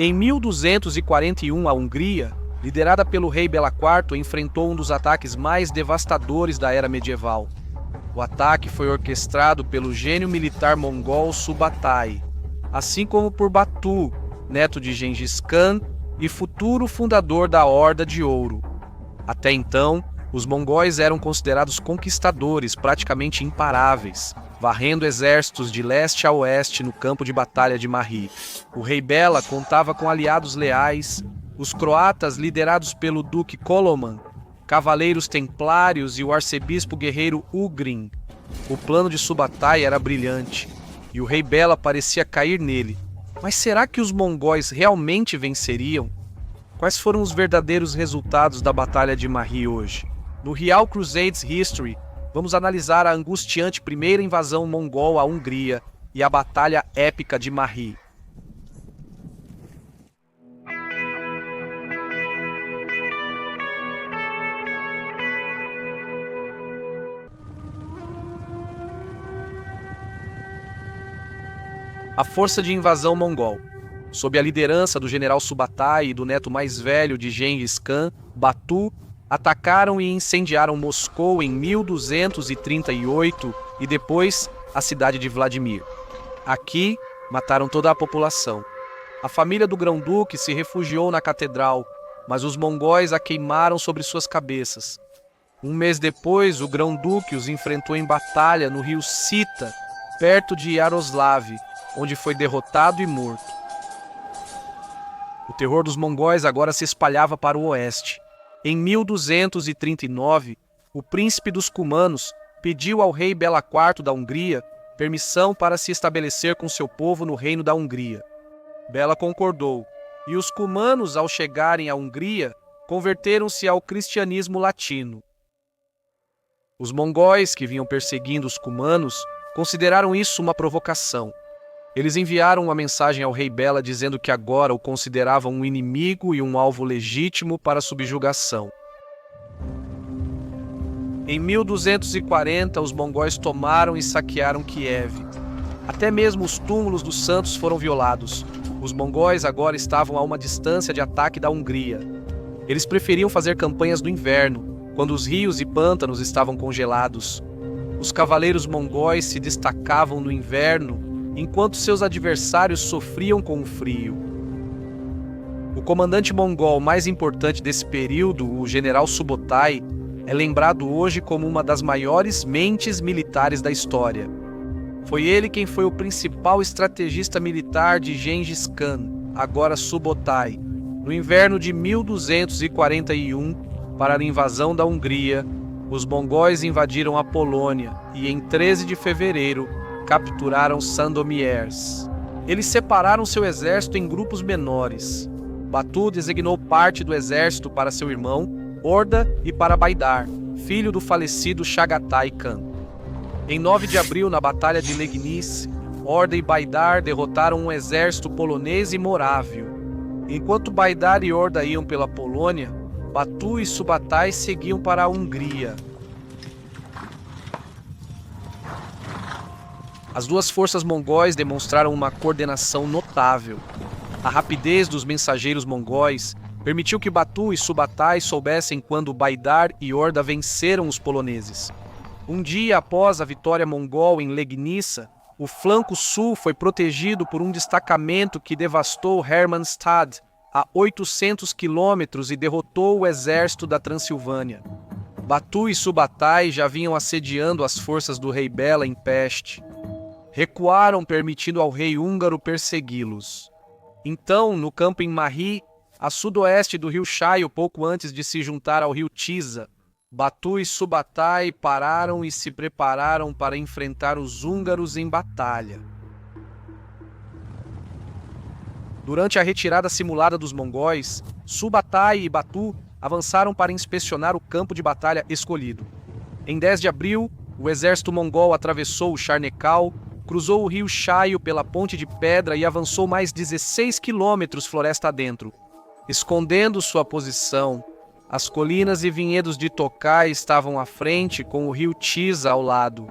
Em 1241, a Hungria, liderada pelo rei Bela IV, enfrentou um dos ataques mais devastadores da era medieval. O ataque foi orquestrado pelo gênio militar mongol Subatai, assim como por Batu, neto de Gengis Khan e futuro fundador da Horda de Ouro. Até então, os mongóis eram considerados conquistadores praticamente imparáveis, varrendo exércitos de leste a oeste no campo de batalha de Marri. O rei Bela contava com aliados leais, os croatas liderados pelo duque Koloman, cavaleiros templários e o arcebispo guerreiro Ugrin. O plano de Subatai era brilhante, e o rei Bela parecia cair nele. Mas será que os mongóis realmente venceriam? Quais foram os verdadeiros resultados da Batalha de Marri hoje? No Real Crusades History, vamos analisar a angustiante primeira invasão mongol à Hungria e a Batalha Épica de Marri. A força de invasão mongol. Sob a liderança do general Subatai e do neto mais velho de Gengis Khan, Batu, atacaram e incendiaram Moscou em 1238 e depois a cidade de Vladimir. Aqui, mataram toda a população. A família do grão-duque se refugiou na catedral, mas os mongóis a queimaram sobre suas cabeças. Um mês depois, o grão-duque os enfrentou em batalha no rio Sita, perto de Yaroslav, onde foi derrotado e morto. O terror dos mongóis agora se espalhava para o oeste. Em 1239, o príncipe dos cumanos pediu ao rei Bela IV da Hungria permissão para se estabelecer com seu povo no reino da Hungria. Bela concordou, e os cumanos, ao chegarem à Hungria, converteram-se ao cristianismo latino. Os mongóis, que vinham perseguindo os cumanos, consideraram isso uma provocação. Eles enviaram uma mensagem ao rei Bela dizendo que agora o consideravam um inimigo e um alvo legítimo para subjugação. Em 1240, os mongóis tomaram e saquearam Kiev. Até mesmo os túmulos dos santos foram violados. Os mongóis agora estavam a uma distância de ataque da Hungria. Eles preferiam fazer campanhas no inverno, quando os rios e pântanos estavam congelados. Os cavaleiros mongóis se destacavam no inverno, enquanto seus adversários sofriam com o frio. O comandante mongol mais importante desse período, o general Subotai, é lembrado hoje como uma das maiores mentes militares da história. Foi ele quem foi o principal estrategista militar de Gengis Khan, agora Subotai, no inverno de 1241, para a invasão da Hungria. Os mongóis invadiram a Polônia e, em 13 de fevereiro, capturaram Sandomierz. Eles separaram seu exército em grupos menores. Batu designou parte do exército para seu irmão, Orda, e para Baidar, filho do falecido Chagatai Khan. Em 9 de abril, na Batalha de Legnice, Orda e Baidar derrotaram um exército polonês e morávio. Enquanto Baidar e Orda iam pela Polônia, Batu e Subatai seguiam para a Hungria. As duas forças mongóis demonstraram uma coordenação notável. A rapidez dos mensageiros mongóis permitiu que Batu e Subatai soubessem quando Baidar e Orda venceram os poloneses. Um dia após a vitória mongol em Legnica, o flanco sul foi protegido por um destacamento que devastou Hermannstad, a 800 quilômetros, e derrotou o exército da Transilvânia. Batu e Subatai já vinham assediando as forças do rei Bela em Peste. Recuaram, permitindo ao rei húngaro persegui-los. Então, no campo em Marri, a sudoeste do rio Chaio, pouco antes de se juntar ao rio Tisa, Batu e Subatai pararam e se prepararam para enfrentar os húngaros em batalha. Durante a retirada simulada dos mongóis, Subatai e Batu avançaram para inspecionar o campo de batalha escolhido. Em 10 de abril, o exército mongol atravessou o Charnecau, cruzou o rio Chaio pela Ponte de Pedra e avançou mais 16 quilômetros floresta adentro. Escondendo sua posição, as colinas e vinhedos de Tokaj estavam à frente, com o rio Tisa ao lado.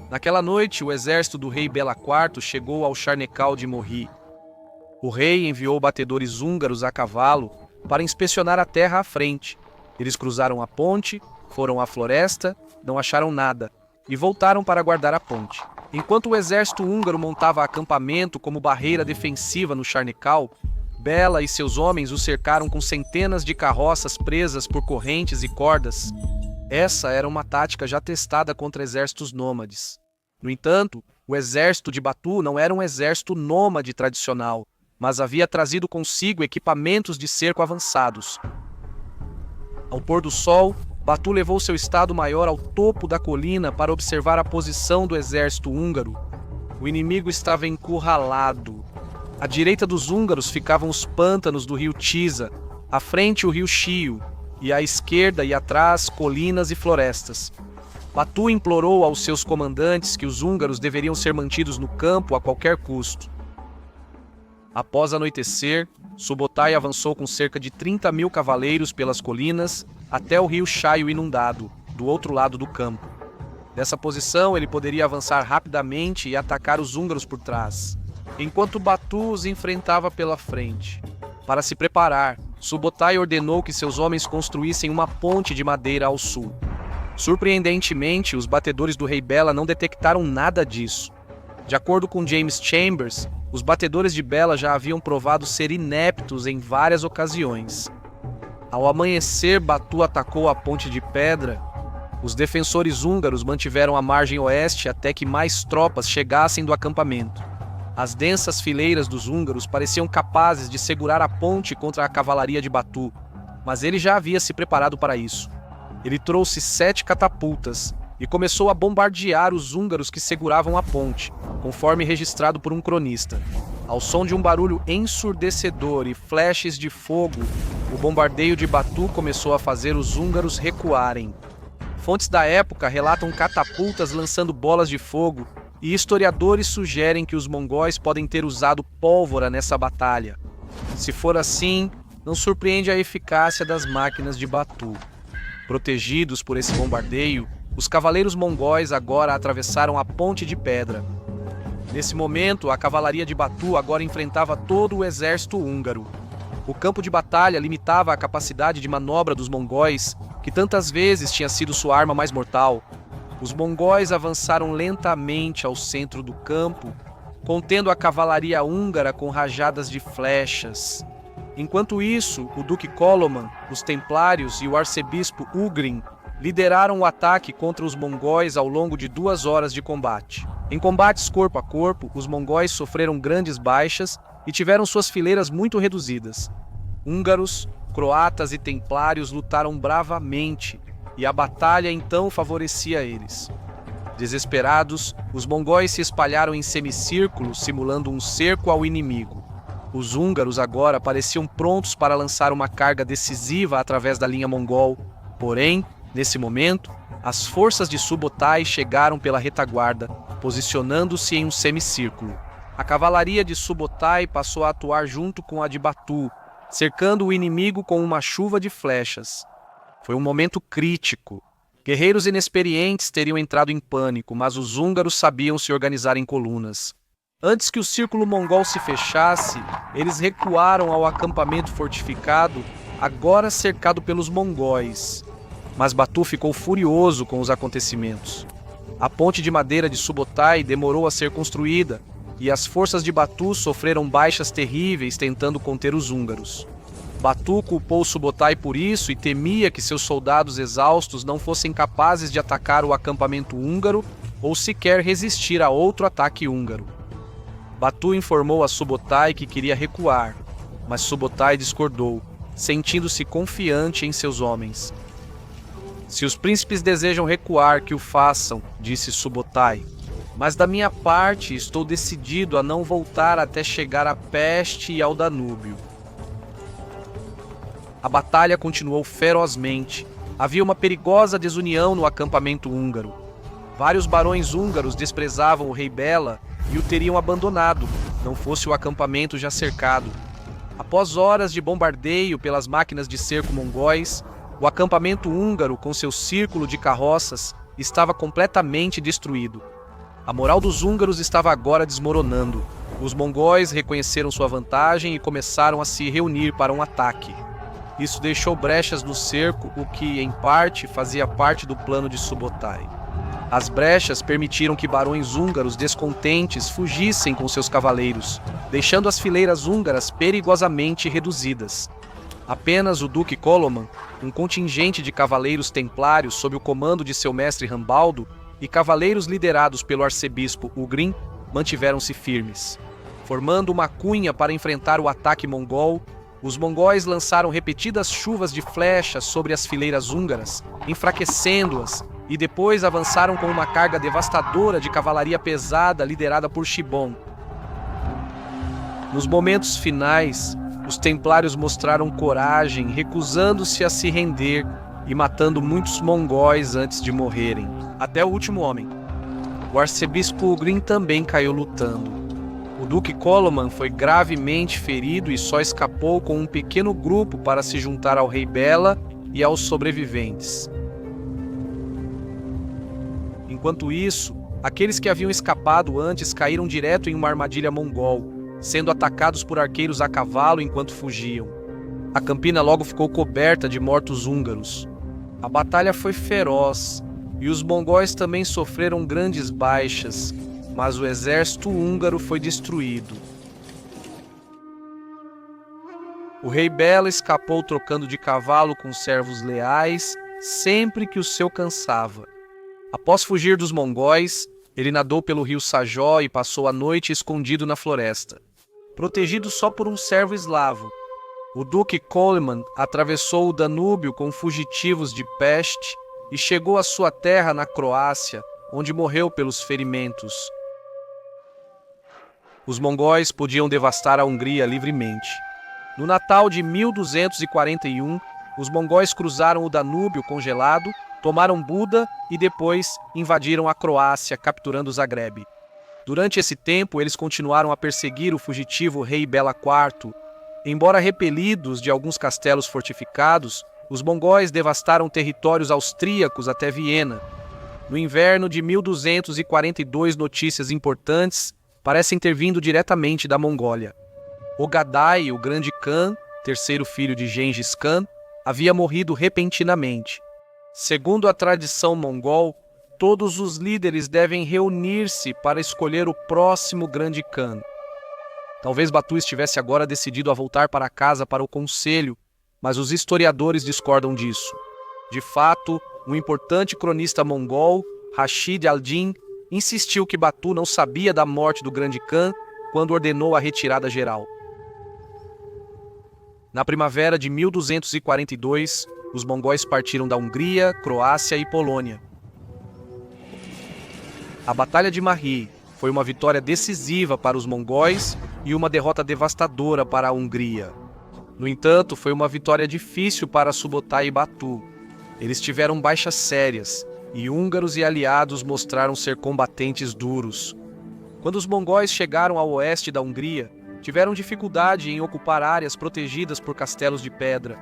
Naquela noite, o exército do rei Bela IV chegou ao Charnecau de Morri. O rei enviou batedores húngaros a cavalo para inspecionar a terra à frente. Eles cruzaram a ponte, foram à floresta, não acharam nada e voltaram para guardar a ponte. Enquanto o exército húngaro montava acampamento como barreira defensiva no Charnecal, Bela e seus homens o cercaram com centenas de carroças presas por correntes e cordas. Essa era uma tática já testada contra exércitos nômades. No entanto, o exército de Batu não era um exército nômade tradicional, mas havia trazido consigo equipamentos de cerco avançados. Ao pôr do sol, Batu levou seu estado-maior ao topo da colina para observar a posição do exército húngaro. O inimigo estava encurralado. À direita dos húngaros ficavam os pântanos do rio Tisa, à frente o rio Chio, e à esquerda e atrás colinas e florestas. Batu implorou aos seus comandantes que os húngaros deveriam ser mantidos no campo a qualquer custo. Após anoitecer, Subotai avançou com cerca de 30.000 cavaleiros pelas colinas até o rio Chaio inundado, do outro lado do campo. Dessa posição, ele poderia avançar rapidamente e atacar os húngaros por trás, enquanto Batu os enfrentava pela frente. Para se preparar, Subotai ordenou que seus homens construíssem uma ponte de madeira ao sul. Surpreendentemente, os batedores do rei Bela não detectaram nada disso. De acordo com James Chambers, os batedores de Bela já haviam provado ser ineptos em várias ocasiões. Ao amanhecer, Batu atacou a ponte de pedra. Os defensores húngaros mantiveram a margem oeste até que mais tropas chegassem do acampamento. As densas fileiras dos húngaros pareciam capazes de segurar a ponte contra a cavalaria de Batu, mas ele já havia se preparado para isso. Ele trouxe 7 catapultas e começou a bombardear os húngaros que seguravam a ponte, conforme registrado por um cronista. Ao som de um barulho ensurdecedor e flashes de fogo, o bombardeio de Batu começou a fazer os húngaros recuarem. Fontes da época relatam catapultas lançando bolas de fogo, e historiadores sugerem que os mongóis podem ter usado pólvora nessa batalha. Se for assim, não surpreende a eficácia das máquinas de Batu. Protegidos por esse bombardeio, os cavaleiros mongóis agora atravessaram a ponte de pedra. Nesse momento, a cavalaria de Batu agora enfrentava todo o exército húngaro. O campo de batalha limitava a capacidade de manobra dos mongóis, que tantas vezes tinha sido sua arma mais mortal. Os mongóis avançaram lentamente ao centro do campo, contendo a cavalaria húngara com rajadas de flechas. Enquanto isso, o duque Koloman, os templários e o arcebispo Ugrin lideraram o ataque contra os mongóis ao longo de 2 horas de combate. Em combates corpo a corpo, os mongóis sofreram grandes baixas e tiveram suas fileiras muito reduzidas. Húngaros, croatas e templários lutaram bravamente, e a batalha então favorecia eles. Desesperados, os mongóis se espalharam em semicírculo, simulando um cerco ao inimigo. Os húngaros agora pareciam prontos para lançar uma carga decisiva através da linha mongol. Porém, nesse momento, as forças de Subotai chegaram pela retaguarda, posicionando-se em um semicírculo. A cavalaria de Subotai passou a atuar junto com a de Batu, cercando o inimigo com uma chuva de flechas. Foi um momento crítico. Guerreiros inexperientes teriam entrado em pânico, mas os húngaros sabiam se organizar em colunas. Antes que o círculo mongol se fechasse, eles recuaram ao acampamento fortificado, agora cercado pelos mongóis. Mas Batu ficou furioso com os acontecimentos. A ponte de madeira de Subotai demorou a ser construída, e as forças de Batu sofreram baixas terríveis tentando conter os húngaros. Batu culpou Subotai por isso e temia que seus soldados exaustos não fossem capazes de atacar o acampamento húngaro ou sequer resistir a outro ataque húngaro. Batu informou a Subotai que queria recuar, mas Subotai discordou, sentindo-se confiante em seus homens. Se os príncipes desejam recuar, que o façam, disse Subotai. Mas da minha parte estou decidido a não voltar até chegar à Peste e ao Danúbio. A batalha continuou ferozmente. Havia uma perigosa desunião no acampamento húngaro. Vários barões húngaros desprezavam o rei Bela e o teriam abandonado, não fosse o acampamento já cercado. Após horas de bombardeio pelas máquinas de cerco mongóis, o acampamento húngaro, com seu círculo de carroças, estava completamente destruído. A moral dos húngaros estava agora desmoronando. Os mongóis reconheceram sua vantagem e começaram a se reunir para um ataque. Isso deixou brechas no cerco, o que, em parte, fazia parte do plano de Subotai. As brechas permitiram que barões húngaros descontentes fugissem com seus cavaleiros, deixando as fileiras húngaras perigosamente reduzidas. Apenas o Duque Koloman, um contingente de cavaleiros templários sob o comando de seu mestre Rambaldo e cavaleiros liderados pelo arcebispo Ugrin, mantiveram-se firmes. Formando uma cunha para enfrentar o ataque mongol, os mongóis lançaram repetidas chuvas de flechas sobre as fileiras húngaras, enfraquecendo-as, e depois avançaram com uma carga devastadora de cavalaria pesada liderada por Shibon. Nos momentos finais, os templários mostraram coragem, recusando-se a se render e matando muitos mongóis antes de morrerem, até o último homem. O arcebispo Ugrin também caiu lutando. O Duque Koloman foi gravemente ferido e só escapou com um pequeno grupo para se juntar ao rei Bela e aos sobreviventes. Enquanto isso, aqueles que haviam escapado antes caíram direto em uma armadilha mongol, sendo atacados por arqueiros a cavalo enquanto fugiam. A campina logo ficou coberta de mortos húngaros. A batalha foi feroz, e os mongóis também sofreram grandes baixas, mas o exército húngaro foi destruído. O rei Bela escapou trocando de cavalo com servos leais sempre que o seu cansava. Após fugir dos mongóis, ele nadou pelo rio Sajó e passou a noite escondido na floresta, protegido só por um servo eslavo. O Duque Koloman atravessou o Danúbio com fugitivos de peste e chegou à sua terra na Croácia, onde morreu pelos ferimentos. Os mongóis podiam devastar a Hungria livremente. No Natal de 1241, os mongóis cruzaram o Danúbio congelado, tomaram Buda e depois invadiram a Croácia, capturando Zagreb. Durante esse tempo, eles continuaram a perseguir o fugitivo rei Bela IV. Embora repelidos de alguns castelos fortificados, os mongóis devastaram territórios austríacos até Viena. No inverno de 1242, notícias importantes parecem ter vindo diretamente da Mongólia. Ogadai, o grande Khan, terceiro filho de Gengis Khan, havia morrido repentinamente. Segundo a tradição mongol, todos os líderes devem reunir-se para escolher o próximo grande Khan. Talvez Batu estivesse agora decidido a voltar para casa para o conselho, mas os historiadores discordam disso. De fato, um importante cronista mongol, Rashid al-Din, insistiu que Batu não sabia da morte do grande Khan quando ordenou a retirada geral. Na primavera de 1242, os mongóis partiram da Hungria, Croácia e Polônia. A Batalha de Marri foi uma vitória decisiva para os mongóis e uma derrota devastadora para a Hungria. No entanto, foi uma vitória difícil para Subotai e Batu. Eles tiveram baixas sérias, e húngaros e aliados mostraram ser combatentes duros. Quando os mongóis chegaram ao oeste da Hungria, tiveram dificuldade em ocupar áreas protegidas por castelos de pedra.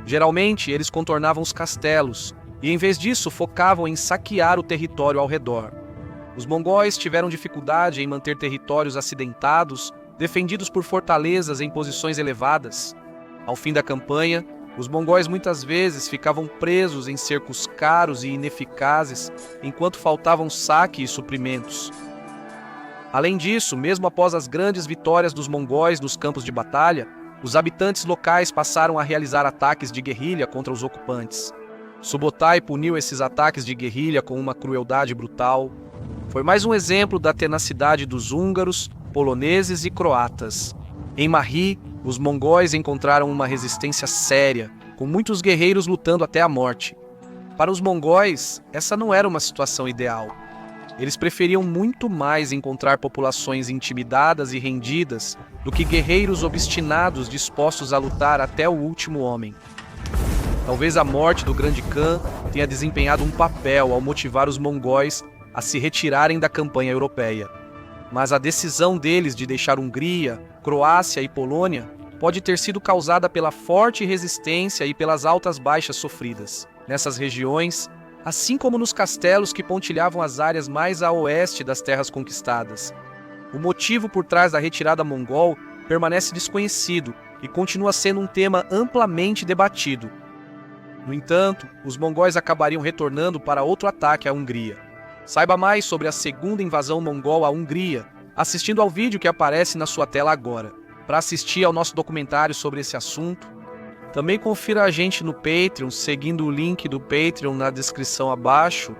Geralmente, eles contornavam os castelos, e em vez disso focavam em saquear o território ao redor. Os mongóis tiveram dificuldade em manter territórios acidentados, defendidos por fortalezas em posições elevadas. Ao fim da campanha, os mongóis muitas vezes ficavam presos em cercos caros e ineficazes, enquanto faltavam saque e suprimentos. Além disso, mesmo após as grandes vitórias dos mongóis nos campos de batalha, os habitantes locais passaram a realizar ataques de guerrilha contra os ocupantes. Subotai puniu esses ataques de guerrilha com uma crueldade brutal. Foi mais um exemplo da tenacidade dos húngaros, poloneses e croatas. Em Marri, os mongóis encontraram uma resistência séria, com muitos guerreiros lutando até a morte. Para os mongóis, essa não era uma situação ideal. Eles preferiam muito mais encontrar populações intimidadas e rendidas do que guerreiros obstinados dispostos a lutar até o último homem. Talvez a morte do grande Khan tenha desempenhado um papel ao motivar os mongóis a se retirarem da campanha europeia. Mas a decisão deles de deixar Hungria, Croácia e Polônia pode ter sido causada pela forte resistência e pelas altas baixas sofridas. Nessas regiões, assim como nos castelos que pontilhavam as áreas mais a oeste das terras conquistadas, O motivo por trás da retirada mongol permanece desconhecido e continua sendo um tema amplamente debatido. No entanto, os mongóis acabariam retornando para outro ataque à Hungria. Saiba mais sobre a segunda invasão mongol à Hungria assistindo ao vídeo que aparece na sua tela agora. Para assistir ao nosso documentário sobre esse assunto, também confira a gente no Patreon, seguindo o link do Patreon na descrição abaixo,